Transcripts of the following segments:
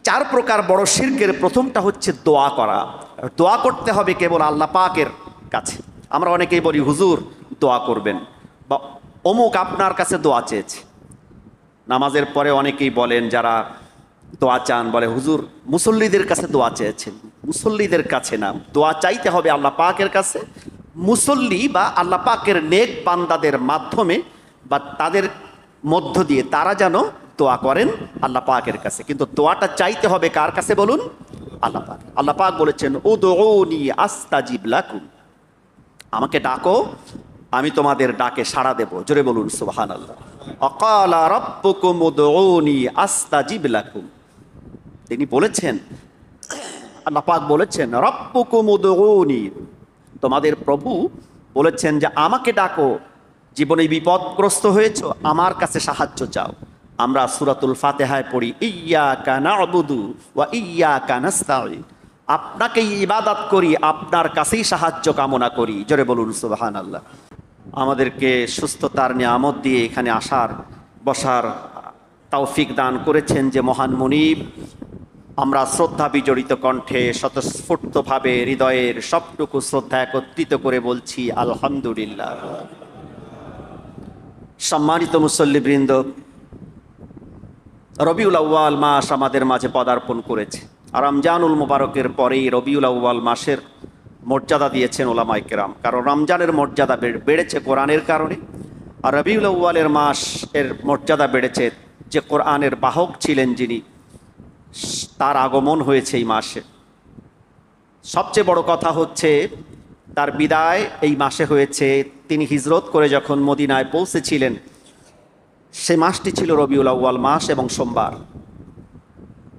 চার প্রকার বড় শিরকের প্রথমটা হচ্ছে দোয়া করা। দোয়া করতে হবে কেবল আল্লাহ পাকের কাছে। আমরা অনেকেই বলি হুজুর দোয়া করবেন, বা অমুক আপনার কাছে দোয়া চেয়েছে। নামাজের পরে অনেকেই বলেন যারা দোয়া চান, বলে হুজুর মুসল্লিদের কাছে দোয়া চেয়েছেন। মুসল্লিদের কাছে না, দোয়া চাইতে হবে আল্লাহ পাকের কাছে। মুসল্লি বা আল্লাহ পাকের নেক বান্দাদের মাধ্যমে বা তাদের মধ্য দিয়ে তারা যেন দোয়া করেন আল্লাহ পাকের কাছে। কিন্তু দোয়াটা চাইতে হবে কার কাছে বলুন? আল্লাহ পাক। আল্লাহ পাক বলেছেন উদউনি আস্তাজিব লাকুম, আমাকে ডাকো আমি তোমাদের ডাকে সাড়া দেব। জোরে বলুন সুবহানাল্লাহ। অকালা রাব্বুকুম উদউনি আস্তাজিব লাকুম, তিনি বলেছেন, আল্লাহ পাক বলেছেন রাব্বুকুম উদউনি, তোমাদের প্রভু বলেছেন যে আমাকে ডাকো, জীবনে বিপদগ্রস্ত হয়েছো আমার কাছে সাহায্য চাও। আমরা সূরাতুল ফাতিহায় পড়ি ইয়্যাকা না'বুদু ওয়া ইয়্যাকা নাস্তাঈন, আপনাকেই ইবাদত করি আপনার কাছেই সাহায্য কামনা করি। জোরে বলুন সুবহানাল্লাহ। আমাদেরকে সুস্থতার নিয়ামত দিয়ে এখানে আসার বসার তৌফিক দান করেছেন যে মহান মুনিব, আমরা শ্রদ্ধা বিজড়িত কণ্ঠে স্বতঃস্ফূর্তভাবে হৃদয়ের সবটুকু শ্রদ্ধা একত্রিত করে বলছি আলহামদুলিল্লাহ। সম্মানিত মুসল্লিবৃন্দ, রবিউল আউয়াল মাস আমাদের মাঝে পদার্পণ করেছে। আর রমজানুল মুবারকের পরেই রবিউল আউয়াল মাসের মর্যাদা দিয়েছেন ওলামায়ে কেরাম। কারণ রমজানের মর্যাদা বেড়েছে কোরআনের কারণে, আর রবিউল আউয়ালের মাস এর মর্যাদা বেড়েছে যে কোরআনের বাহক ছিলেন যিনি, তার আগমন হয়েছে এই মাসে। সবচেয়ে বড় কথা হচ্ছে তার বিদায় এই মাসে হয়েছে। তিনি হিজরত করে যখন মদিনায় পৌঁছেছিলেন সে মাসটি ছিল রবিউল আউয়াল মাস এবং সোমবার।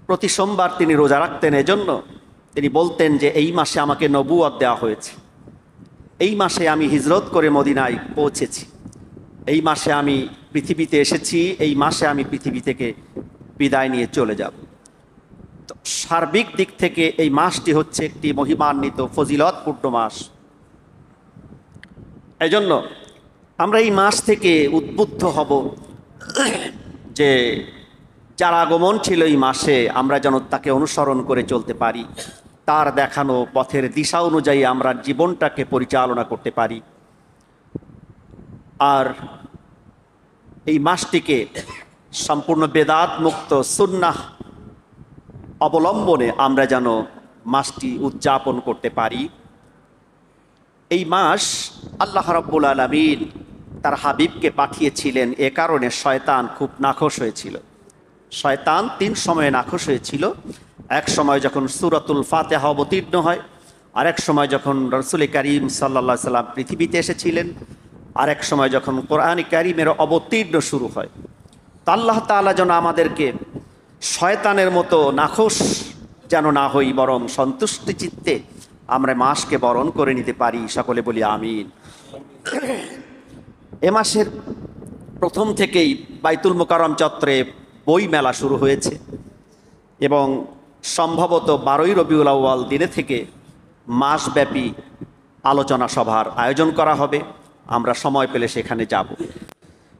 প্রতি সোমবার তিনি রোজা রাখতেন। এজন্য তিনি বলতেন যে এই মাসে আমাকে নবুয়ত দেওয়া হয়েছে, এই মাসে আমি হিজরত করে মদিনায় পৌঁছেছি, এই মাসে আমি পৃথিবীতে এসেছি, এই মাসে আমি পৃথিবী থেকে বিদায় নিয়ে চলে যাব। তো সার্বিক দিক থেকে এই মাসটি হচ্ছে একটি মহিমান্বিত ফজিলতপূর্ণ মাস। এজন্য আমরা এই মাস থেকে উদ্বুদ্ধ হব যে যার আগমন ছিল এই মাসে আমরা যেন তাকে অনুসরণ করে চলতে পারি, তার দেখানো পথের দিশা অনুযায়ী আমরা জীবনটাকে পরিচালনা করতে পারি। আর এই মাসটিকে সম্পূর্ণ বেদাত মুক্ত সুন্নাহ অবলম্বনে আমরা যেন মাসটি উদযাপন করতে পারি। এই মাস আল্লাহ রাব্বুল আলামিন তার হাবিবকে পাঠিয়েছিলেন, এ কারণে শয়তান খুব নাখোশ হয়েছিল। শয়তান 3 সময়ে নাখোশ হয়েছিল। এক সময় যখন সূরাতুল ফাতিহা অবতীর্ণ হয়, আরেক সময় যখন রাসূল করিম সাল্লাল্লাহু আলাইহি সাল্লাম পৃথিবীতে এসেছিলেন, আরেক সময় যখন কোরআন কারীমের অবতীর্ণ শুরু হয়। তা আল্লাহ তাআলা যেন আমাদেরকে শয়তানের মতো নাখোশ যেন না হই, বরং সন্তুষ্টি চিত্তে আমরা মাসকে বরণ করে নিতে পারি। সকলে বলি আমিন। এ মাসের প্রথম থেকেই বাইতুল মুকাররম চত্বরে বই মেলা শুরু হয়েছে এবং সম্ভবত 12ই রবিউল আউয়াল দিনে থেকে মাসব্যাপী আলোচনা সভার আয়োজন করা হবে। আমরা সময় পেলে সেখানে যাব।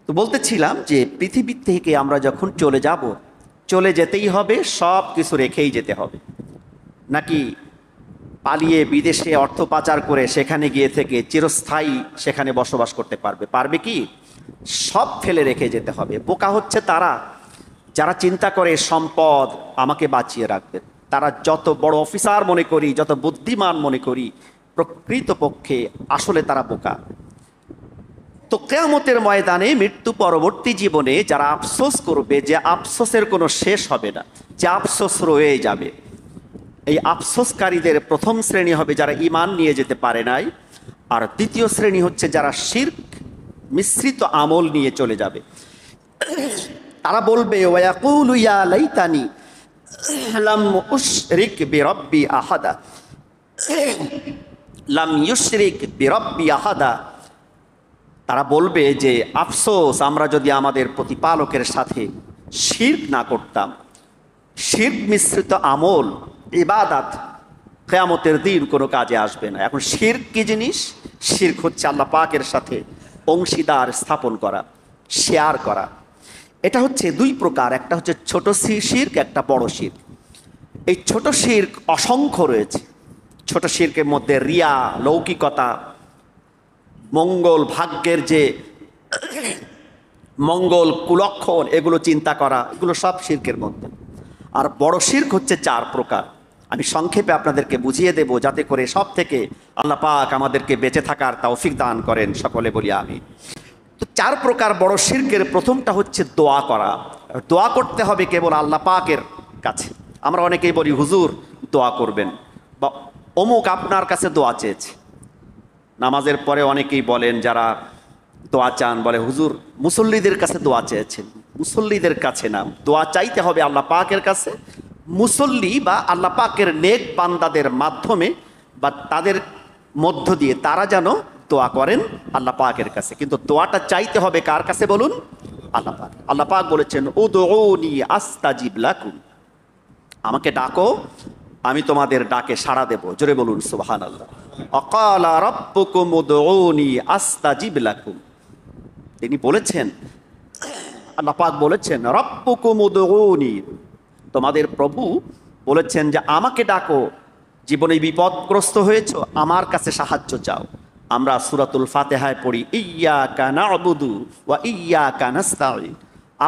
তো বলতেছিলাম যে পৃথিবী থেকে আমরা যখন চলে যাব, চলে যেতেই হবে, সব কিছু রেখেই যেতে হবে। নাকি পালিয়ে বিদেশে অর্থ পাচার করে সেখানে গিয়ে থেকে চিরস্থায়ী সেখানে বসবাস করতে পারবে? পারবে কি? সব ফেলে রেখে যেতে হবে। বোকা হচ্ছে তারা যারা চিন্তা করে সম্পদ আমাকে বাঁচিয়ে রাখবে। তারা যত বড় অফিসার মনে করি, যত বুদ্ধিমান মনে করি, প্রকৃতপক্ষে আসলে তারা বোকা। তো কিয়ামতের ময়দানে মৃত্যু পরবর্তী জীবনে যারা আফসোস করবে, যে আফসোসের কোনো শেষ হবে না, যে আফসোস রয়ে যাবে, এই আফসোসকারীদের প্রথম শ্রেণী হবে যারা ঈমান নিয়ে যেতে পারে নাই, আর দ্বিতীয় শ্রেণী হচ্ছে যারা শিরক মিশ্রিত আমল নিয়ে চলে যাবে। তারা বলবে ওয়ায়াকুলু ইয়া লাইতানি লাম উশরিক বিরাব্বি আহাদা, লাম ইউশরিক বিরাব্বি আহাদা। তারা বলবে যে আফসোস, আমরা যদি আমাদের প্রতিপালকের সাথে শিরক না করতাম। শিরক মিশ্রিত আমল ইবাদত কিয়ামতের দিন কোনো কাজে আসবে না। এখন শিরক কি জিনিস? শিরক হচ্ছে আল্লাহ পাকের সাথে অংশীদার স্থাপন করা, শেয়ার করা। এটা হচ্ছে দুই প্রকার, একটা হচ্ছে ছোট শিরক, একটা বড় শিরক। এই ছোট শিরক অসংখ্য রয়েছে। ছোট শিরকের মধ্যে রিয়া, লৌকিকতা, মঙ্গল, ভাগ্যের যে মঙ্গল, কুলক্ষণ, এগুলো চিন্তা করা, এগুলো সব শিরকের মধ্যে। আর বড় শিরক হচ্ছে 4 প্রকার। আমি সংক্ষেপে আপনাদেরকে বুঝিয়ে দেব, যাতে করে সব থেকে আল্লাহ পাক আমাদেরকে বেঁচে থাকার তৌফিক দান করেন। সকলে বলি আমি। তো 4 প্রকার বড় শিরকের প্রথমটা হচ্ছে দোয়া করা। দোয়া করতে হবে কেবল আল্লাহ পাকের কাছে। আমরা অনেকেই বলি হুজুর দোয়া করবেন, বা অমুক আপনার কাছে দোয়া চেয়েছে। নামাজের পরে অনেকেই বলেন, যারা দোয়া চান, বলে হুজুর মুসল্লিদের কাছে দোয়া চেয়েছেন। মুসল্লিদের কাছে না, দোয়া চাইতে হবে আল্লাহ পাকের কাছে। মুসল্লি বা আল্লাহ পাকের নেক বান্দাদের মাধ্যমে বা তাদের মধ্য দিয়ে তারা যেন দোয়া করেন আল্লাহ পাকের কাছে। কিন্তু দোয়াটা চাইতে হবে কার কাছে বলুন? আল্লাহ পাক। আল্লাহ পাক বলেছেন উদউনি আস্তাজিব লাকুম, আমাকে ডাকো, আমি তোমাদের ডাকে সাড়া দেব। জোরে বলুন সুবহানাল্লাহ। অকালা রাব্বুকুম উদউনি আস্তাজিব লাকুম, তিনি বলেছেন, আল্লাহ পাক বলেছেন রাব্বুকুম উদউনি, তোমাদের প্রভু বলেছেন যে আমাকে ডাকো, জীবনে বিপদগ্রস্ত হয়েছো, আমার কাছে সাহায্য চাও। আমরা সূরাতুল ফাতিহায় পড়ি ইয়্যাকা না'বুদু ওয়া ইয়্যাকা নাস্তাঈন,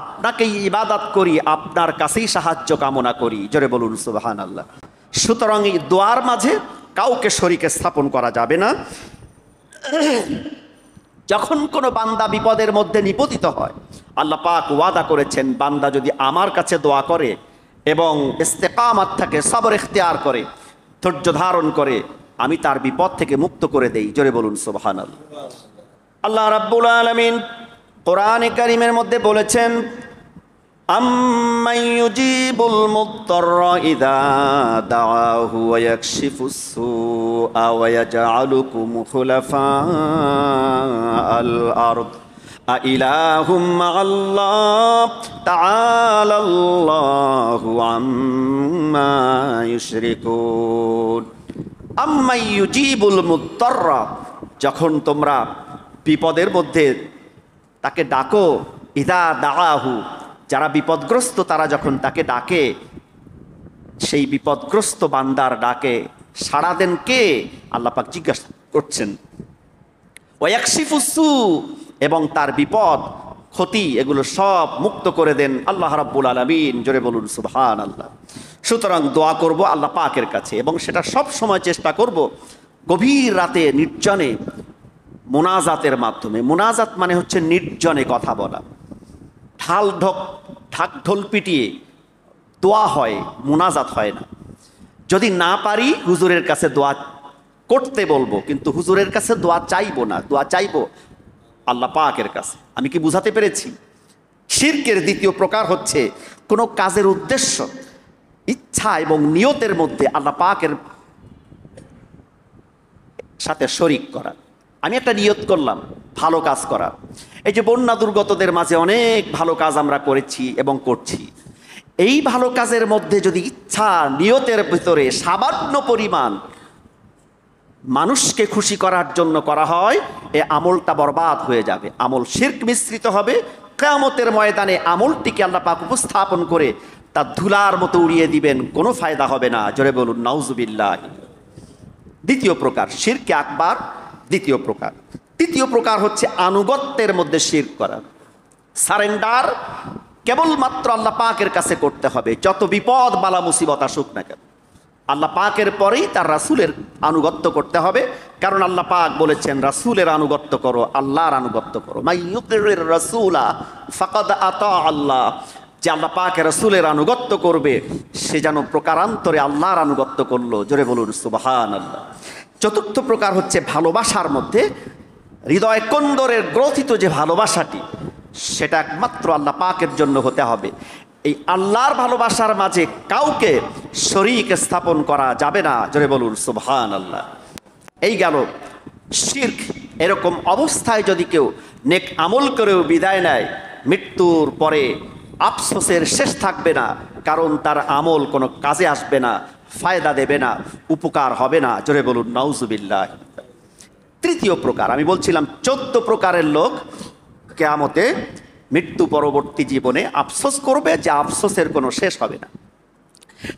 আপনাকে ইবাদত করি, আপনার কাছেই সাহায্য কামনা করি। জোরে বলুন সুবহানাল্লাহ। সুতরাং এই দোয়ার মাঝে কাউকে শরীকে স্থাপন করা যাবে না। যখন কোনো বান্দা বিপদের মধ্যে নিপতিত হয়, আল্লাহ পাক ওয়াদা করেছেন, বান্দা যদি আমার কাছে দোয়া করে এবং ইস্তেকামাত থাকে, সবর ইখতিয়ার করে, ধৈর্য ধারণ করে, আমি তার বিপদ থেকে মুক্ত করে দেই। জোরে বলুন সুবহানাল্লাহ। আল্লাহ রাব্বুল আলামিন কোরআনে কারীমের মধ্যে বলেছেন আম্মান ইউজিবুল মুত্তাররা ইযা দাআহু ওয়া ইয়াকশিফুস সুআ ওয়া ইয়াজআলুকুম খুলাফাআল আরদ আইলাহুম মা'আল্লাহ তাআলাল্লাহু আম্মা ইউশরিকুন। আম্মান ইউজিবুল মুত্তাররা, যখন তোমরা বিপদের মধ্যে তাকে ডাকো, ইযা দাআহু, যারা বিপদগ্রস্ত তারা যখন তাকে ডাকে, সেই বিপদগ্রস্ত বান্দার ডাকে সাড়া দেন কে? আল্লাহ পাক জিজ্ঞাসা করছেন। ওয়া ইয়াকশিফুস সু, এবং তার বিপদ, ক্ষতি, এগুলো সব মুক্ত করে দেন আল্লাহ রাব্বুল আলামিন। জোরে বলুন সুবহানাল্লাহ। সুতরাং দোয়া করব আল্লাহ পাকের কাছে, এবং সেটা সব সময় চেষ্টা করব গভীর রাতে নির্জনে মোনাজাতের মাধ্যমে। মোনাজাত মানে হচ্ছে নির্জনে কথা বলা। ঢাক ঢোল পিটিয়ে দোয়া হয়, মোনাজাত হয় না। যদি না পারি হুজুরের কাছে দোয়া করতে বলবো, কিন্তু হুজুরের কাছে দোয়া চাইবো না, দোয়া চাইবো আল্লাহ পাকের কাছে। আমি কি বুঝাতে পেরেছি? শিরকের দ্বিতীয় প্রকার হচ্ছে কোনো কাজের উদ্দেশ্য, ইচ্ছা এবং নিয়তের মধ্যে আল্লাহ পাকের সাথে শরিক করা। আমি একটা নিয়ত করলাম ভালো কাজ করার। এই যে বন্যা দুর্গতদের মাঝে অনেক ভালো কাজ আমরা করেছি এবং করছি। এই ভালো কাজের মধ্যে যদি ইচ্ছা, নিয়তের ভিতরে সামান্য পরিমাণ মানুষকে খুশি করার জন্য করা হয়, এ আমলটা বরবাদ হয়ে যাবে, আমল শিরক মিশ্রিত হবে। কিয়ামতের ময়দানে আমলটিকে আল্লাহ পাক উপস্থাপন করে তা ধুলার মতো উড়িয়ে দিবেন, কোনো ফায়দা হবে না। জোরে বলুন নাউজুবিল্লাহ। দ্বিতীয় প্রকার শিরকে আকবার, দ্বিতীয় প্রকার। তৃতীয় প্রকার হচ্ছে আনুগত্যের মধ্যে শিরক করা। সারেন্ডার কেবলমাত্র আল্লাহ পাকের কাছে করতে হবে। যত বিপদ বালা মুসিবত আসুক না কেন, আল্লাহ পাকের পরেই তার রাসূলের আনুগত্য করতে হবে। কারণ আল্লাহ পাক বলেছেন রাসূলের আনুগত্য করো, আল্লাহর আনুগত্য করো। মাইয়ুতির রাসূলা ফাকাদ আতা আল্লাহ, যে আল্লাহ পাকের রাসূলের আনুগত্য করবে সে যেন প্রকারান্তরে আল্লাহর আনুগত্য করলো। জোরে বলুন সুবহানাল্লাহ। চতুর্থ প্রকার হচ্ছে ভালোবাসার মধ্যে হৃদয় কন্দরের গ্রথিত যে ভালোবাসাটি, সেটা একমাত্র আল্লাহ পাকের জন্য হতে হবে। এই আল্লাহর ভালোবাসার মাঝে কাউকে শরীক স্থাপন করা যাবে না। জোরে বলুন সুবহানাল্লাহ। এই গেল শিরক। এরকম অবস্থায় যদি কেউ নেক আমল করেও বিদায় নেয়, মৃত্যুর পরে আফসোসের শেষ থাকবে না, কারণ তার আমল কোনো কাজে আসবে না, ফায়দা দেবে না, উপকার হবে না। জোরে বলুন নাউজুবিল্লাহ। তৃতীয় প্রকার, আমি বলছিলাম 14 প্রকারের লোক কিয়ামতে মৃত্যু পরবর্তী জীবনে আফসোস করবে, যে আফসোসের কোনো শেষ হবে না।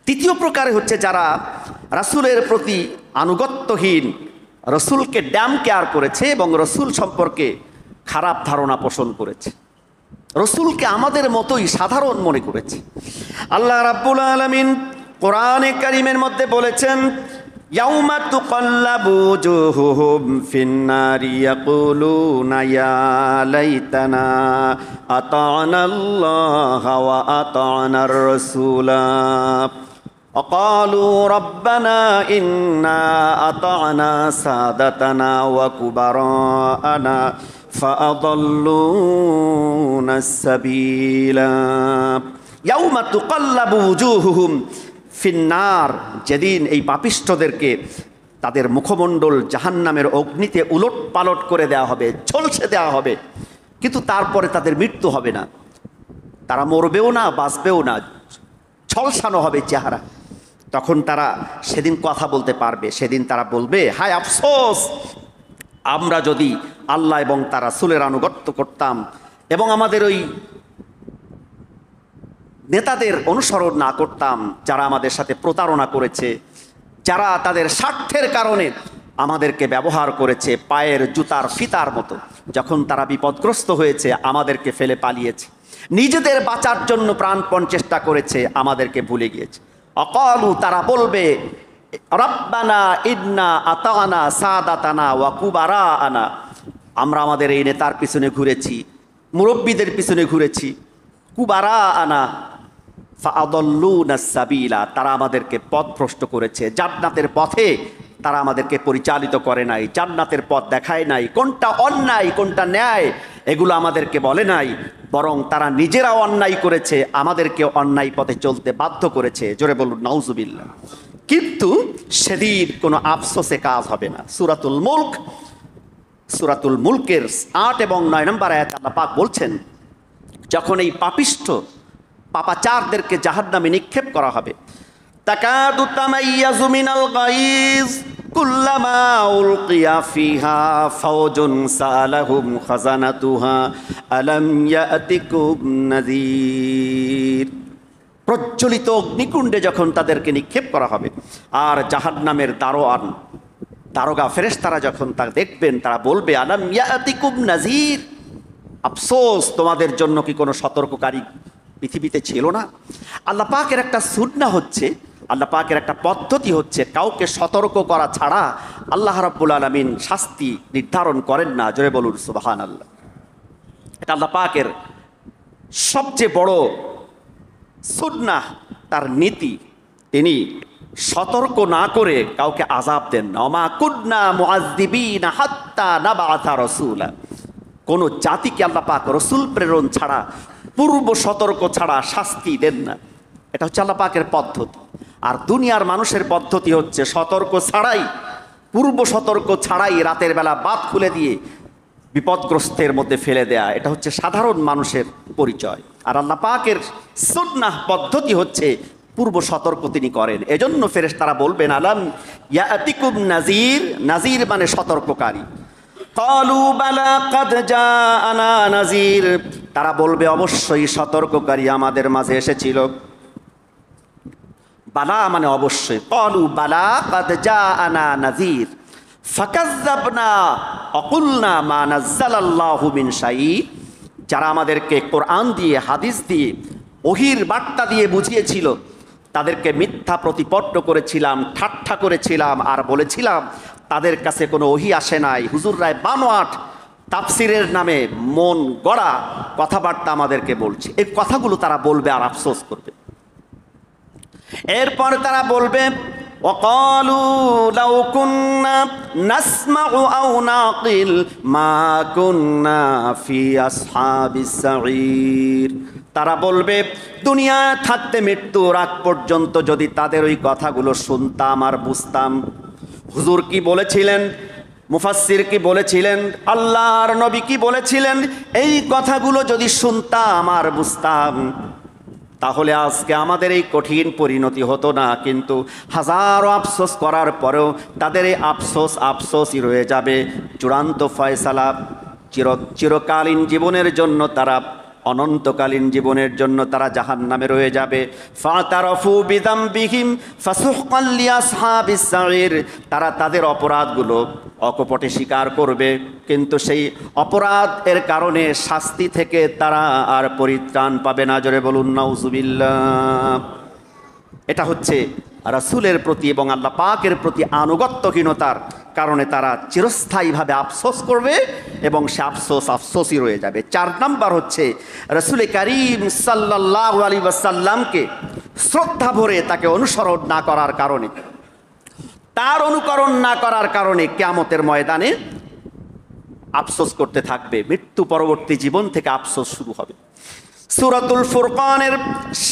তৃতীয় প্রকারে হচ্ছে যারা রাসূলের প্রতি আনুগত্যহীন, রসুলকে ড্যাম কেয়ার করেছে এবং রসুল সম্পর্কে খারাপ ধারণা পোষণ করেছে, রসুলকে আমাদের মতোই সাধারণ মনে করেছে। আল্লাহ রাব্বুল আলামিন কোরআনে কারীমের মধ্যে বলেছেন, ইয়াউমা তুকাল্লাবু ওজুহুহুম ফিন্নারি ইয়াকুলুনা ইয়া লাইতানা আতা'নাল্লাহা ওয়া আতা'নার রাসূলা وقالوا ربنا إنا أطعنا سادتنا وكبراءنا فأضلونا السبيل يوم تقلب وجوههم في النار যেদিন এই পাপিষ্ঠদেরকে তাদের মুখমণ্ডল জাহান্নামের অগ্নিতে উলট পালট করে দেওয়া হবে, ঝলসে দেওয়া হবে, কিন্তু তারপরে তাদের মৃত্যু হবে না, তারা মরবেও না, বাঁচবেও না, ঝলসানো হবে চেহারা। তখন তারা সেদিন কথা বলতে পারবে, সেদিন তারা বলবে, হায় আফসোস, আমরা যদি আল্লাহ এবং তার রাসূলের আনুগত্য করতাম এবং আমাদের ওই নেতাদের অনুসরণ না করতাম যারা আমাদের সাথে প্রতারণা করেছে, যারা তাদের স্বার্থের কারণে আমাদেরকে ব্যবহার করেছে পায়ের জুতার ফিতার মতো। যখন তারা বিপদগ্রস্ত হয়েছে আমাদেরকে ফেলে পালিয়েছে, নিজেদের বাঁচার জন্য প্রাণপণ চেষ্টা করেছে, আমাদেরকে ভুলে গিয়েছে। অকালু, তারা বলবে, রব্বানা ইন্না আতা'না সাদাতানা ওয়া কুবারা'না, আমরা আমাদের এই নেতার পিছনে ঘুরেছি, মুরব্বীদের পিছনে ঘুরেছি, কুবারা'না ফাআদাল্লুনা সাবিলা, তারা আমাদেরকে পথভ্রষ্ট করেছে, জান্নাতের পথে তারা আমাদেরকে পরিচালিত করে নাই, জান্নাতের পথ দেখায় নাই, কোনটা অন্যায় কোনটা ন্যায় এগুলো আমাদেরকে বলে নাই, বরং তারা নিজেরাও অন্যায় করেছে, আমাদেরকে অন্যায় পথে চলতে বাধ্য করেছে। জোরে বলুন নাউজুবিল্লাহ। কিন্তু সেদিন কোনো আফসোসে কাজ হবে না। সূরাতুল মুলকের ৮ এবং ৯ নম্বর আয়াতে আল্লাহ পাক বলছেন, যখন এই পাপিষ্ঠ পাপাচারদেরকে জাহান্নামে নিক্ষেপ করা হবে, তাকাদু তামাইয়াজু মিনাল গাইজ কুল্লামা উলকিয়া ফিহা ফাওজুন সালাহুম খাজানাতুহা আলাম ইয়াতিকুম নাযীর। প্রজ্বলিত অগ্নিকুণ্ডে যখন তাদেরকে নিক্ষেপ করা হবে আর জাহান্নামের দারোগা ফেরেশতারা যখন তা দেখবেন, তারা বলবে, আলাম ইয়াতিকুম নাযীর, আফসোস, তোমাদের জন্য কি কোনো সতর্ককারী পৃথিবীতে ছিল না? আল্লাহ পাকের একটা সুন্নাহ হচ্ছে, আল্লাহ পাকের একটা পদ্ধতি হচ্ছে, কাউকে সতর্ক করা ছাড়া আল্লাহ রাব্বুল আলামিন শাস্তি নির্ধারণ করেন না। জোরে বলুন সুবহানাল্লাহ। এটা আল্লাহ পাকের সবচেয়ে বড় সুন্নাহ, তার নীতি। তিনি সতর্ক না করে কাউকে আযাব দেন না। ওমা কুন্না মুআযযিবিনা হাত্তা নাবআসা রাসূলা, কোন জাতিকে আল্লাহ পাক রসুল প্রেরণ ছাড়া, পূর্ব সতর্ক ছাড়া শাস্তি দেন না। এটা হচ্ছে আল্লাহ পাকের পদ্ধতি। আর দুনিয়ার মানুষের পদ্ধতি হচ্ছে সতর্ক ছাড়াই, পূর্ব সতর্ক ছাড়াই রাতের বেলা বাত খুলে দিয়ে বিপদগ্রস্তের মধ্যে ফেলে দেয়া। এটা হচ্ছে সাধারণ মানুষের পরিচয়। আর আল্লাহ পাকের সুন্নাহ পদ্ধতি হচ্ছে পূর্ব সতর্ক তিনি করেন। এজন্য ফেরেশতারা বলবেন, আলাম ইয়াতিকুম নাযীর, নাযীর মানে সতর্ককারী। ক্বালু বালা কাদ জাআনা নাযীর, তারা বলবে অবশ্যই সতর্ককারী আমাদের মাঝে এসেছিল। বালা মানে অবশ্যই। ক্বালু বালা কাদ জাআনা নাযীর ফাকাযযাবনা ওয়াকুলনা মা নাযালাল্লাহু মিন শাই, যারা আমাদেরকে কোরআন দিয়ে, হাদিস দিয়ে, ওহীর বার্তা দিয়ে বুঝিয়েছিল, তাদেরকে মিথ্যা প্রতিপন্ন করেছিলাম, ঠাট্টা করেছিলাম আর বলেছিলাম তাদের কাছে কোনো ওহী আসে নাই। হুজুররায় বানোয়াট তাফসিরের নামে মন গড়া কথাবার্তা আমাদেরকে বলছে। এই কথাগুলো তারা বলবে আর আফসোস করবে। এরপর তারা বলবে, ওয়াকালু লাউ কুন্না নাসমাউ আও নাকিল মা কুন্না ফি আসহাবিস সাঈর, তারা বলবে দুনিয়া থাকতে মৃত্যুর আগ পর্যন্ত যদি তাদের ওই কথাগুলো শুনতাম আর বুঝতাম, হুজুর কি বলেছিলেন, মুফাসসির কি বলেছিলেন, আল্লাহর নবী কি বলেছিলেন, এই কথাগুলো যদি শুনতাম আর বুঝতাম, তাহলে আজকে আমাদের এই কঠিন পরিণতি হতো না। কিন্তু হাজারো আফসোস করার পরেও তাদের এই আফসোসই রয়ে যাবে। চূড়ান্ত ফয়সালা, চিরকালীন জীবনের জন্য তারা অনন্তকালীন জীবনের জন্য তারা জাহান্নামে রয়ে যাবে। ফাতারাফু বিযামবিহিম ফাসুহকাল লিআসহাবিস সাঈর, তারা তাদের অপরাধগুলো অকপটে স্বীকার করবে, কিন্তু সেই অপরাধের কারণে শাস্তি থেকে তারা আর পরিত্রাণ পাবে না। জোরে বলুন নাউজুবিল্লাহ। এটা হচ্ছে রাসূলের প্রতি এবং আল্লাহ পাকের প্রতি আনুগত্যহীনতার কারণে তারা চিরস্থায়ীভাবে আফসোস করবে এবং সে আফসোসই রয়ে যাবে। 4 নাম্বার হচ্ছে রাসূল কারীম সাল্লাল্লাহু আলাইহি ওয়াসাল্লামকে শ্রদ্ধা ভরে তাকে অনুসরণ না করার কারণে, তার অনুকরণ না করার কারণে কিয়ামতের ময়দানে আফসোস করতে থাকবে। মৃত্যু পরবর্তী জীবন থেকে আফসোস শুরু হবে। সূরাতুল ফুরকানের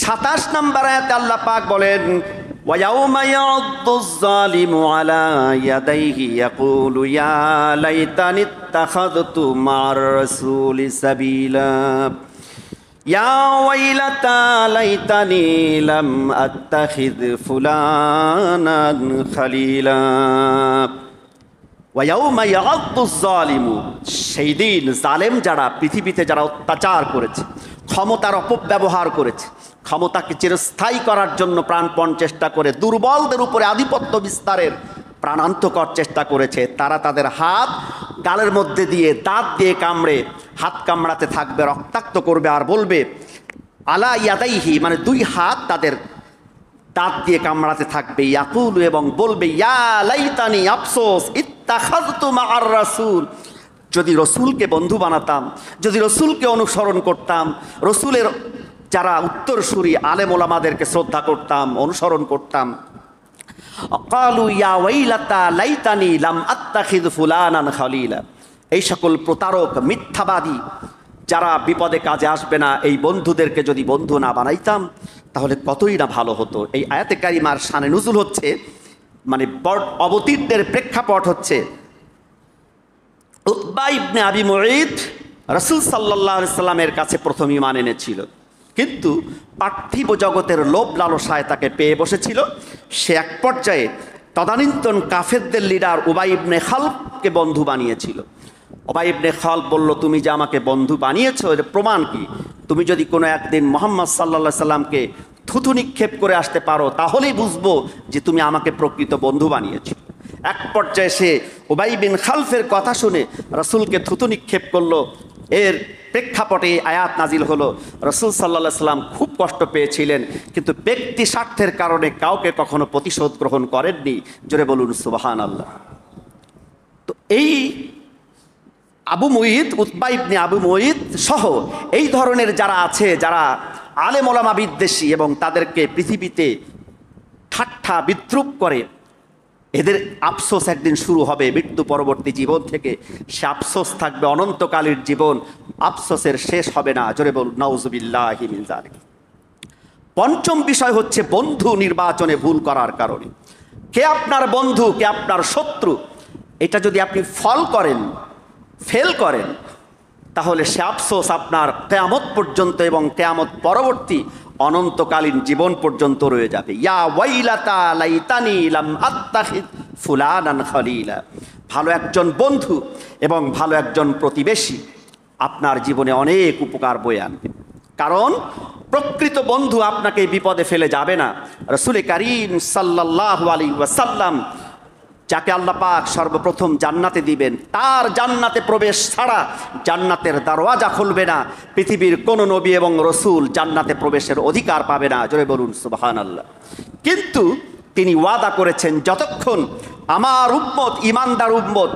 27 নম্বর আয়াতে আল্লাহ পাক বলেন, ওয়ায়াউমা ইয়া'দ্দুজ যালিমু আলা ইয়াদাইহি ইয়াকুলু ইয়া লাইতানি ইত্তাখাযতু মা'আর রাসূলি সাবিলা ইয়া ওয়াইলাতা লাইতানি লাম আত্তাখিয ফুলানান খালিলা। ওয়ায়াউমা ইয়া'দ্দুজ যালিমু, সেই দিন জালেম যারা, পৃথিবীতে যারা অত্যাচার করেছে, ক্ষমতার অপব্যবহার করেছে, ক্ষমতাকে চিরস্থায়ী করার জন্য প্রাণপণ চেষ্টা করে দুর্বলদের উপরে আধিপত্য বিস্তারের প্রাণান্তকর চেষ্টা করেছে, তারা তাদের হাত গালের মধ্যে দিয়ে দাঁত দিয়ে কামড়ে হাত কামড়াতে থাকবে, রক্তাক্ত করবে আর বলবে আলা ইয়াদাইহি, মানে 2 হাত তাদের দাঁত দিয়ে কামড়াতে থাকবে, ইয়াকুলু, এবং বলবে ইয়া লাইতানি, আফসোস, ইত্তাখাযতু মা'আর রাসূল, যদি রসুলকে বন্ধু বানাতাম, যদি রসুলকে অনুসরণ করতাম, রসুলের যারা উত্তরসূরি আলেম ওলামাদেরকে শ্রদ্ধা করতাম, অনুসরণ করতাম। ক্বালু ইয়া ওয়াইলাতা লাইতানি লাম আত্তাখিয ফুলানান খালিলা, এই সকল প্রতারক মিথ্যাবাদী যারা বিপদে কাজে আসবে না, এই বন্ধুদেরকে যদি বন্ধু না বানাইতাম তাহলে কতই না ভালো হতো। এই আয়াতে কারিমার শানে নুজুল হচ্ছে, মানে অবতীর্ণের প্রেক্ষাপট হচ্ছে উতবা ইবনে আবি মুঈত রাসূল সাল্লাল্লাহু আলাইহি সাল্লামের কাছে প্রথম ঈমান এনেছিল, কিন্তু পার্থিব জগতের লোভ লালসায় তাকে পেয়ে বসেছিল। সে এক পর্যায়ে তদানীন্তন কাফেরদের লিডার উবাই ইবনে খালফকে বন্ধু বানিয়েছিল। উবাই ইবনে খালফ বলল, তুমি যে আমাকে বন্ধু বানিয়েছো এর প্রমাণ কি? তুমি যদি কোনো একদিন মুহাম্মদ সাল্লাল্লাহু আলাইহি সাল্লামকে থুতু নিক্ষেপ করে আসতে পারো তাহলেই বুঝবো যে তুমি আমাকে প্রকৃত বন্ধু বানিয়েছো। এক পর্যায়ে সে উবাই বিন খালফের কথা শুনে রাসূলকে থুতু নিক্ষেপ করলো। এর প্রেক্ষাপটে আয়াত নাজিল হলো। রাসূল সাল্লাল্লাহু আলাইহি সাল্লাম খুব কষ্ট পেয়েছিলেন, কিন্তু ব্যক্তি স্বার্থের কারণে কাউকে কখনো প্রতিশোধ গ্রহণ করেননি। জোরে বলুন সুবহানাল্লাহ। তো এই আবু মুঈত, উতবা ইবনে আবু মুঈত সহ এই ধরনের যারা আছে, যারা আলেম ওলামা বিদ্বেষী এবং তাদেরকে পৃথিবীতে ঠাট্টা বিদ্রুপ করে, এদের আফসোস একদিন শুরু হবে মৃত্যু পরবর্তী জীবন থেকে। সে আফসোস থাকবে অনন্তকালের জীবন, আফসোসের শেষ হবে না। জোরে বলুন নাউজুবিল্লাহি মিন যালিক। 5ম বিষয় হচ্ছে বন্ধু নির্বাচনে ভুল করার কারণে। কে আপনার বন্ধু, কে আপনার শত্রু, এটা যদি আপনি ফেল করেন তাহলে সে আফসোস আপনার কিয়ামত পর্যন্ত এবং কিয়ামত পরবর্তী অনন্তকালীন জীবন পর্যন্ত রয়ে যাবে। ইয়া ওয়াইলাতা লাইতানি লাম আত্তাখিয ফুলানান খালিলা। ভালো একজন বন্ধু এবং ভালো একজন প্রতিবেশী আপনার জীবনে অনেক উপকার বয়ে আনবে, কারণ প্রকৃত বন্ধু আপনাকে বিপদে ফেলে যাবে না। রাসূল কারীম সাল্লাল্লাহু আলাইহি ওয়াসাল্লাম যাকে আল্লাহ পাক সর্বপ্রথম জান্নাতে দিবেন, তার জান্নাতে প্রবেশ ছাড়া জান্নাতের দরওয়াজা খুলবে না। পৃথিবীর কোন নবী এবং রসুল জান্নাতে প্রবেশের অধিকার পাবে না। জোরে বলুন সুবহানাল্লাহ। কিন্তু তিনি ওয়াদা করেছেন, যতক্ষণ আমার উম্মত, ঈমানদার উম্মত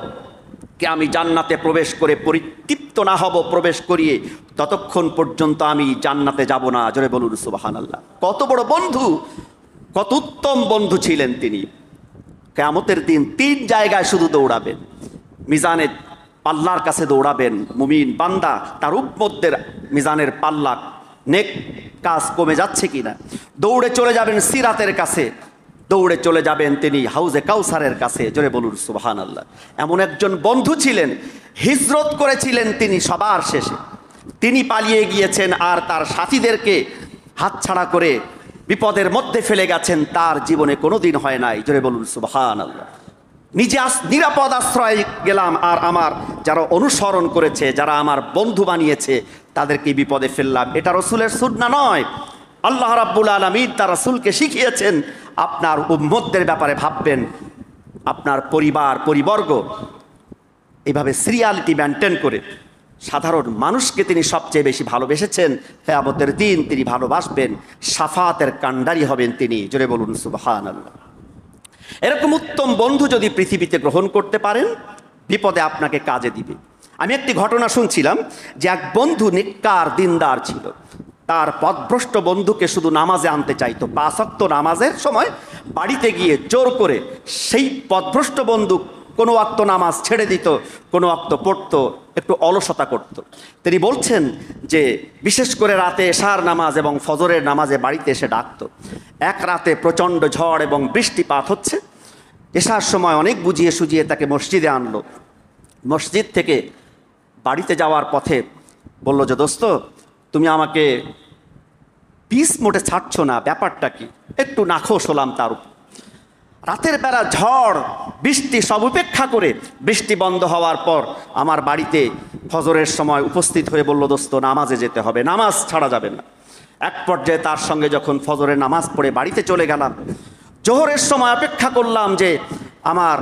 কে আমি জান্নাতে প্রবেশ করে পরিতৃপ্ত না হব প্রবেশ করিয়ে, ততক্ষণ পর্যন্ত আমি জান্নাতে যাব না। জোরে বলুন সুবহানাল্লাহ। কত বড় বন্ধু, কত উত্তম বন্ধু ছিলেন তিনি। কিয়ামতের দিন 3 জায়গায় শুধু দৌড়াবেন। মিজানের পাল্লার কাছে দৌড়াবেন, মুমিন বান্দা তার উম্মতদের মিজানের পাল্লা নেক কাজ কমে যাচ্ছে কিনা। দৌড়ে চলে যাবেন সিরাতের কাছে, দৌড়ে চলে যাবেন তিনি হাউজে কাউসারের কাছে। জোরে বলুন সুবহানাল্লাহ। এমন একজন বন্ধু ছিলেন, হিজরত করেছিলেন তিনি সবার শেষে। তিনি পালিয়ে গিয়েছেন আর তার সাথীদেরকে হাতছাড়া করে বিপদের মধ্যে ফেলে গেছেন, তার জীবনে কোনোদিন হয় নাই। জোরে বলুন সুবহানাল্লাহ। নিজে নিরাপদ আশ্রয় গেলাম, আর আমার যারা অনুসরণ করেছে, যারা আমার বন্ধু বানিয়েছে, তাদেরকে বিপদে ফেললাম। এটা রসুলের সুন্নাহ নয়। আল্লাহ রাব্বুল আলামিন তার রাসূলকে শিখিয়েছেন আপনার উম্মতদের ব্যাপারে ভাববেন, আপনার পরিবর্গ, এইভাবে সিরিয়ালিটি মেনটেন করে সাধারণ মানুষকে তিনি সবচেয়ে বেশি ভালোবেসেছেন। কিয়ামতের দিন তিনি ভালোবাসবেন, শাফাতের কাণ্ডারি হবেন তিনি। জোরে বলুন সুবহানাল্লাহ। এরকম উত্তম বন্ধু যদি পৃথিবীতে গ্রহণ করতে পারেন, বিপদে আপনাকে কাজে দিবে। আমি একটি ঘটনা শুনছিলাম যে এক বন্ধু নেককার দিনদার ছিল, তার পথভ্রষ্ট বন্ধুকে শুধু নামাজে আনতে চাইতো। 5 ওয়াক্ত নামাজের সময় বাড়িতে গিয়ে জোর করে সেই পথভ্রষ্ট বন্ধু কোনো ওয়াক্ত নামাজ ছেড়ে দিত, কোনো ওয়াক্ত পড়তো, একটু অলসতা করত। তিনি বলছেন যে বিশেষ করে রাতে এশার নামাজ এবং ফজরের নামাজে বাড়িতে এসে ডাকতো। এক রাতে প্রচণ্ড ঝড় এবং বৃষ্টিপাত হচ্ছে, এশার সময় অনেক বুঝিয়ে সুজিয়ে তাকে মসজিদে আনলো। মসজিদ থেকে বাড়িতে যাওয়ার পথে বলল যে দোস্ত, তুমি আমাকে পিস মোটে ছাড়ছো না, ব্যাপারটা কি? একটু নাখোশ হলাম তার উপর। রাতের বেলা ঝড় বৃষ্টি সব উপেক্ষা করে বৃষ্টি বন্ধ হওয়ার পর আমার বাড়িতে ফজরের সময় উপস্থিত হয়ে বলল, দোস্ত নামাজে যেতে হবে, নামাজ ছাড়া যাবে না। এক পর্যায়ে তার সঙ্গে যখন ফজরের নামাজ পড়ে বাড়িতে চলে গেলাম, জোহরের সময় অপেক্ষা করলাম যে আমার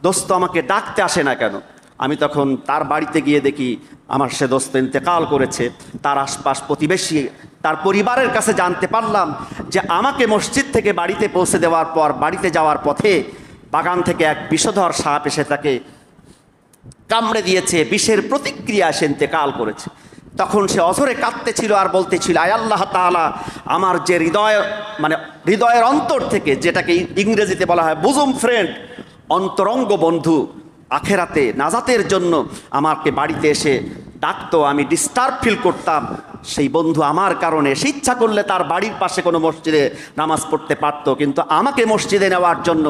দোস্ত আমাকে ডাকতে আসে না কেন। আমি তখন তার বাড়িতে গিয়ে দেখি আমার সে দোস্ত ইন্তেকাল করেছে। তার আশপাশ প্রতিবেশী, তার পরিবারের কাছে জানতে পারলাম যে আমাকে মসজিদ থেকে বাড়িতে পৌঁছে দেওয়ার পর বাড়িতে যাওয়ার পথে বাগান থেকে এক বিষধর সাপ এসে তাকে কামড়ে দিয়েছে, বিষের প্রতিক্রিয়া সে ইন্তেকাল করেছে। তখন সে অঝরে কাঁদতেছিল আর বলতেছিল, আয় আল্লাহ তাআলা, আমার যে হৃদয়ের অন্তর থেকে, যেটাকে ইংরেজিতে বলা হয় বুজুম ফ্রেন্ড, অন্তরঙ্গ বন্ধু, আখেরাতে নাজাতের জন্য আমাকে বাড়িতে এসে ডাকতো, আমি ডিস্টার্ব ফিল করতাম, সেই বন্ধু আমার কারণে সে ইচ্ছা করলে তার বাড়ির পাশে কোনো মসজিদে নামাজ পড়তে পারতো, কিন্তু আমাকে মসজিদে নেওয়ার জন্য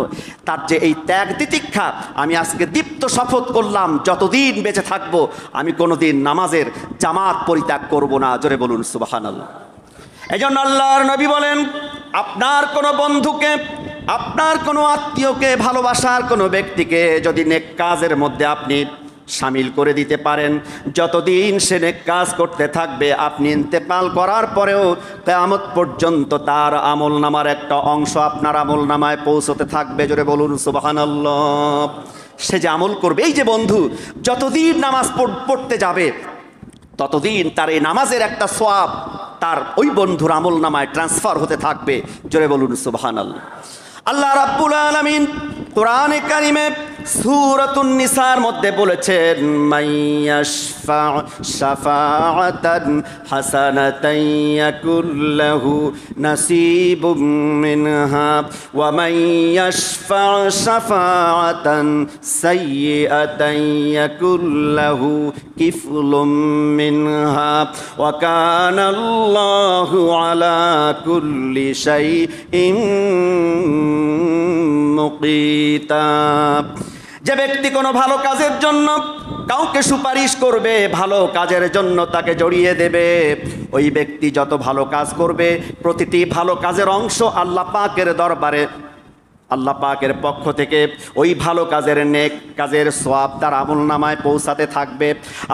তার যে এই ত্যাগ তিতিক্ষা, আমি আজকে দীপ্ত শপথ করলাম যতদিন বেঁচে থাকবো আমি কোনোদিন নামাজের জামাত পরিত্যাগ করব না। জোরে বলুন সুবহানাল্লাহ। এজন্য আল্লাহর নবী বলেন, আপনার কোনো বন্ধুকে, আপনার কোনো আত্মীয়কে, ভালোবাসার কোনো ব্যক্তিকে যদি নেক কাজের মধ্যে আপনি শামিল করে দিতে পারেন, যতদিন সে নেক কাজ করতে থাকবে, আপনি ইন্তেকাল করার পরেও কিয়ামত পর্যন্ত তার আমলনামার একটা অংশ আপনার আমলনামায় পৌঁছতে থাকবে। জোরে বলুন সুবহানাল্লাহ। সে যে আমল করবে, এই যে বন্ধু যতদিন নামাজ পড়তে যাবে ততদিন তার এই নামাজের একটা সওয়াব তার ওই বন্ধুর আমলনামায় ট্রান্সফার হতে থাকবে। জোরে বলুন সুবহানাল্লাহ। আল্লাহ রাব্বুল আলামিন কোরআনে কারিমে সূরাতুন নিসার মধ্যে বলেছেন, মাইয়াশফা শাফাআতান হাসানাতান ইয়াকুল লাহু নাসিবুম মিনহা ওয়া মাইয়াশফা শাফাআতান সাইয়্যাতান ইয়াকুল লাহু কিফলুম মিনহা ওয়া কানা আল্লাহু আলা কুল্লি শাইইন মুকিতা। যে ব্যক্তি কোনো ভালো কাজের জন্য কাউকে সুপারিশ করবে, ভালো কাজের জন্য তাকে জড়িয়ে দেবে, ওই ব্যক্তি যত ভালো কাজ করবে প্রতিটি ভালো কাজের অংশ আল্লাহ পাকের দরবারে, আল্লাহ পাকের পক্ষ থেকে ওই ভালো কাজের নেক কাজের সওয়াব তার আমলনামায় পৌঁছাতে থাকবে।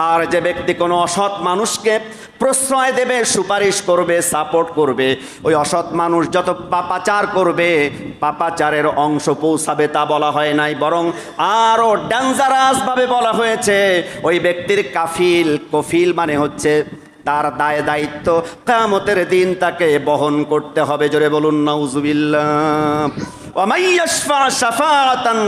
আর যে ব্যক্তি কোনো অসৎ মানুষকে প্রশ্রয় দেবে, সুপারিশ করবে, সাপোর্ট করবে, ওই অসৎ মানুষ যত পাপাচার করবে পাপাচারের অংশ পৌঁছাবে তা বলা হয় নাই, বরং আরও ডেঞ্জারাসভাবে বলা হয়েছে ওই ব্যক্তির কফিল মানে হচ্ছে তার দায় দায়িত্ব কিয়ামতের দিন তাকে বহন করতে হবে। জোরে বলুন নাউজুবিল্লাহ। ওয়া মাইয়াশফা শাফাআতান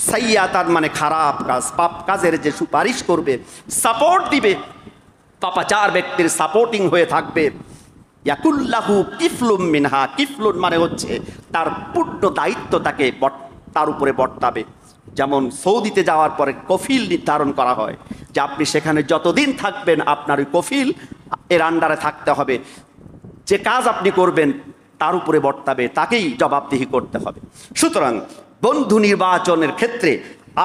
সাইয়্যাতান মানে খারাপ কাজ, পাপ কাজের যে সুপারিশ করবে, সাপোর্ট দিবে, পাপাচার ব্যক্তির সাপোর্টিং হয়ে থাকবে, ইয়াকুল্লাহু কিফলুম মিনহা, কিফলুন মানে হচ্ছে তার পূর্ণ দায়িত্ব তাকে তার উপরে বর্তাবে। যেমন সৌদিতে যাওয়ার পরে কফিল নির্ধারণ করা হয় যে আপনি সেখানে যতদিন থাকবেন আপনার ওই কফিল এর আন্ডারে থাকতে হবে, যে কাজ আপনি করবেন তার উপরে বর্তাবে, তাকেই জবাবদিহি করতে হবে। সুতরাং বন্ধু নির্বাচনের ক্ষেত্রে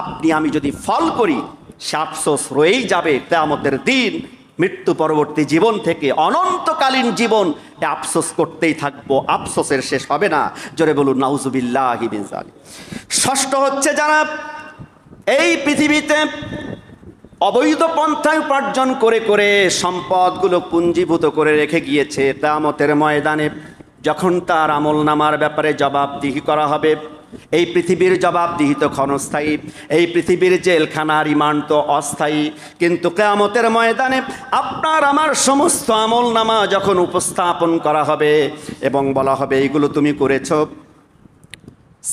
আপনি আমি যদি ফল করি সে আফসোস রয়েই যাবে কিয়ামতের দিন। মৃত্যু পরবর্তী জীবন থেকে অনন্তকালীন জীবন আফসোস করতেই থাকবো, আফসোসের শেষ হবে না। জোরে বলুন নাউজুবিল্লাহি মিন যালিক। ষষ্ঠ হচ্ছে যারা এই পৃথিবীতে অবৈধ পন্থায় উপার্জন করে করে সম্পদগুলো পুঞ্জীভূত করে রেখে গিয়েছে, কিয়ামতের ময়দানে যখন তার আমলনামার ব্যাপারে জবাবদিহি করা হবে, এই পৃথিবীর জবাবদিহি তো ক্ষণস্থায়ী, এই পৃথিবীর জেলখানা রিমান্ড তো অস্থায়ী, কিন্তু কিয়ামতের ময়দানে আপনার আমার সমস্ত আমলনামা যখন উপস্থাপন করা হবে এবং বলা হবে এইগুলো তুমি করেছো,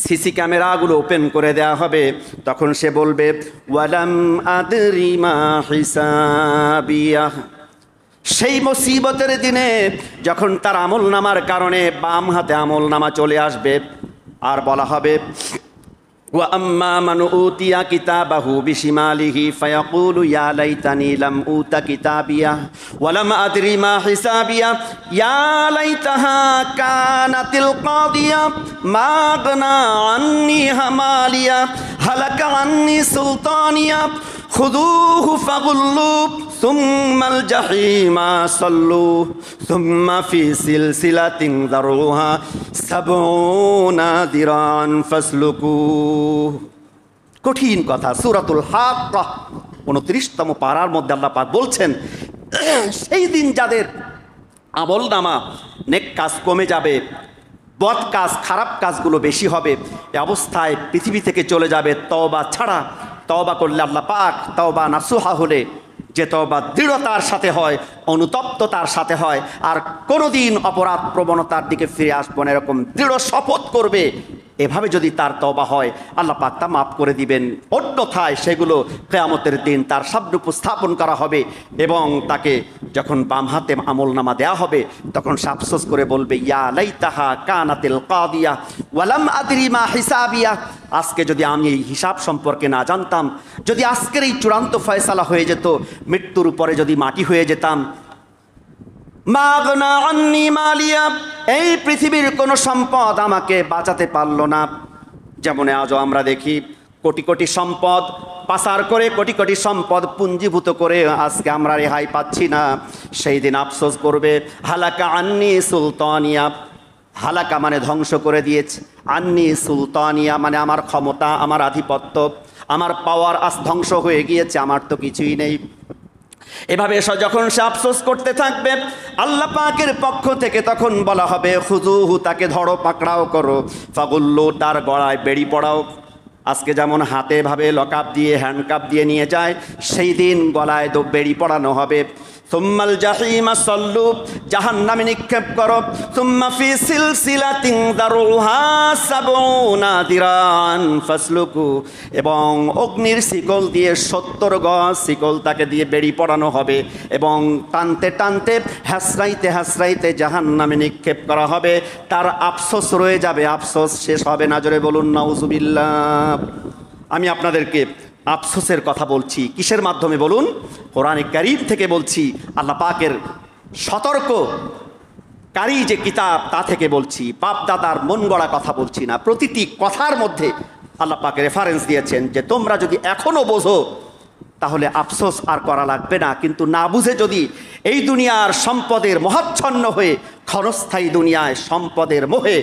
সিসি ক্যামেরাগুলো ওপেন করে দেয়া হবে, তখন সে বলবে ওয়ালাম আদরি মা হিসাবিয়া। সেই মুসিবতের দিনে যখন তার আমলনামার কারণে বাম হাতে আমলনামা চলে আসবে, আর বলা হবে ওয়া আম্মা মান উতিয়া কিতাবাহু বিশিমালিহি ফায়াকুলু ইয়া লাইতানি লাম উতা কিতাবিয়া ওয়া লাম আদরি মা হিসাবিয়া ইয়া লাইতাহা কানাতিল কাদিয়া মা আগনা আন্নি হামালিয়া হালাকা আন্নি সুলতানিয়া খুযুহু ফাগুল্লু সুম্মাল জাহিমা সাল্লু সুম্মা ফি সিলসিলাতিন যারুহা সাবউনা দিরান ফাসলুকু। কঠিন কথা। সূরাতুল হাক্কাহ 29তম পারার মধ্যে আল্লাহ পাক বলছেন সেই দিন যাদের আমলনামা নেক কাজ কমে যাবে, বদ কাজ খারাপ কাজগুলো বেশি হবে, এ অবস্থায় পৃথিবী থেকে চলে যাবে তওবা ছাড়া। তওবা করলে আল্লাহ পাক তওবা নাসুহা হলে যে তওবা দৃঢ়তার সাথে হয়, অনুতপ্ততার সাথে হয়, আর কোনোদিন অপরাধ প্রবণতার দিকে ফিরে আসবো না এরকম দৃঢ় শপথ করবে, এভাবে যদি তার তওবা হয় আল্লাহ পাক তা মাফ করে দিবেন। অন্যথায় সেগুলো কিয়ামতের দিন তার সামনে উপস্থাপন করা হবে এবং তাকে যখন বাম হাতে আমলনামা দেয়া হবে তখন সে আফসোস করে বলবে ইয়া লাইতাহা কানাতিল কাদিয়া ওয়া লাম আদরি মা হিসাবিয়া। আজকে যদি আমি এই হিসাব সম্পর্কে না জানতাম, যদি আজকের এই চূড়ান্ত ফয়সালা হয়ে যেত, মৃত্যুর উপরে যদি মাটি হয়ে যেতাম, মা আগনা আন্নি মালিয়া, এই পৃথিবীর কোনো সম্পদ আমাকে বাঁচাতে পারলো না। যেমন আজও আমরা দেখি কোটি কোটি সম্পদ পাচার করে, কোটি কোটি সম্পদ পুঞ্জীভূত করে আজকে আমরা রেহাই পাচ্ছি না। সেই দিন আফসোস করবে হালাকা আন্নি সুলতানিয়া। হালাকা মানে ধ্বংস করে দিয়েছে, আন্নি সুলতানিয়া মানে আমার ক্ষমতা, আমার আধিপত্য, আমার পাওয়ার আজ ধ্বংস হয়ে গিয়েছে, আমার তো কিছুই নেই। এভাবে যখন সে আফসোস করতে থাকবে আল্লাহ পাকের পক্ষ থেকে তখন বলা হবে খুযুহু, তাকে ধরো, পাকড়াও করো, ফাগুল্লু, তার গলায় বেড়ি পড়াও। আজকে যেমন হাতে ভাবে লকআপ দিয়ে হ্যান্ডকাপ দিয়ে নিয়ে যায়, সেই দিন গলায় বেড়ি পড়ানো হবে। সুম্মাল জাহিমা সাল্লু, জাহান্নামে নিক্ষেপ করো। সুম্মা ফি সিলসিলাতিন যারুহা সাবউনা দিরান ফাসলুকু, এবং অগ্নির শিকল দিয়ে 70 গজ শিকল তাকে দিয়ে বেড়ি পড়ানো হবে এবং টানতে টানতে হাসরাইতে হাসরাইতে জাহান্নামে নিক্ষেপ করা হবে। তার আফসোস রয়ে যাবে, আফসোস শেষ হবে না। জোরে বলুন নাউজুবিল্লাহ। আমি আপনাদেরকে আফসোসের কথা বলছি কিসের মাধ্যমে বলুন? কোরআনে কারীম থেকে বলছি, আল্লাহ পাকের সতর্ককারী যে কিতাব তা থেকে বলছি, বাপ দাদার মন গড়া কথা বলছি না। প্রতিটি কথার মধ্যে আল্লাহ পাক রেফারেন্স দিয়েছেন যে তোমরা যদি এখনো বোঝো তাহলে আফসোস আর করা লাগবে না, কিন্তু না বুঝে যদি এই দুনিয়ার সম্পদের মহাচ্ছন্ন হয়ে ক্ষণস্থায়ী দুনিয়ায় সম্পদের মোহে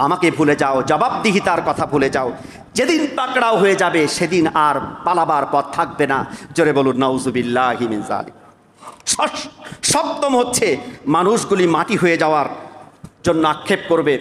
আমাকে ভুলে যাও, জবাবদিহিতার কথা ভুলে যাও, যেদিন পাকড়াও হয়ে যাবে সেদিন আর পালাবার পথ থাকবে না। জোরে বলুন নাউজুবিল্লাহি মিন যালিক। সপ্তম হচ্ছে মানুষগুলি মাটি হয়ে যাওয়ার জন্য আক্ষেপ করবে।